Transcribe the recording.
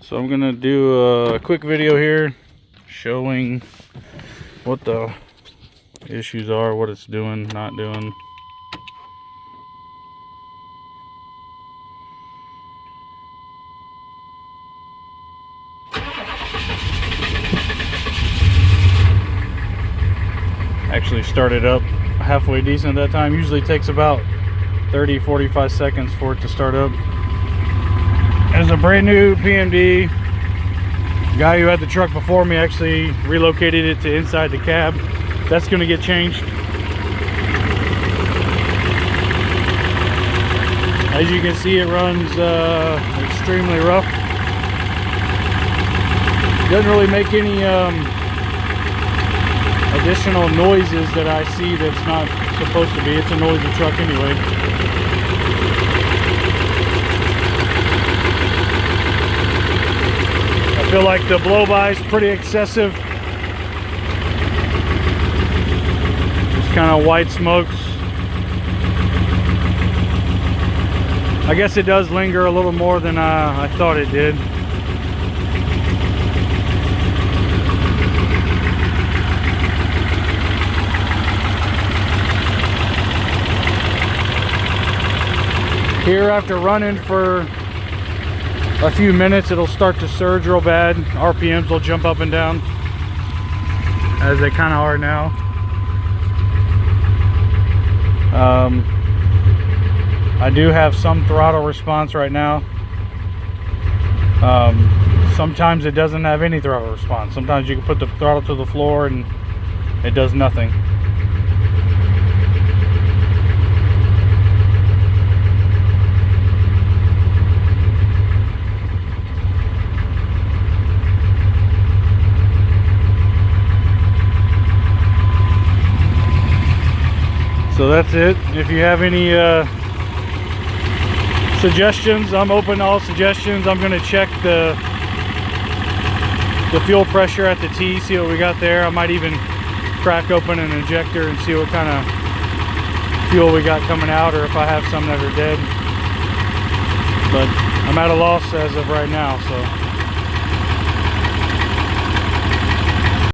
So I'm gonna do a quick video here showing what the issues are, what it's doing, not doing. Actually started up halfway decent at that time. Usually takes about 30-45 seconds for it to start up. There's a brand new PMD. The guy who had the truck before me actually relocated it to inside the cab. That's going to get changed. As you can see, it runs extremely rough. Doesn't really make any additional noises that I see that's not supposed to be. It's a noisy truck anyway. I feel like the blow-by is pretty excessive. Just kind of white smokes. I guess it does linger a little more than I thought it did. Here, after running for a few minutes, it'll start to surge real bad. RPMs will jump up and down, as they kind of are now. I do have some throttle response right now. Sometimes it doesn't have any throttle response. Sometimes you can put the throttle to the floor and it does nothing. So that's it. If you have any suggestions, I'm open to all suggestions. I'm going to check the fuel pressure at the T, see what we got there. I might even crack open an injector and see what kind of fuel we got coming out, or if I have some that are dead. But I'm at a loss as of right now, so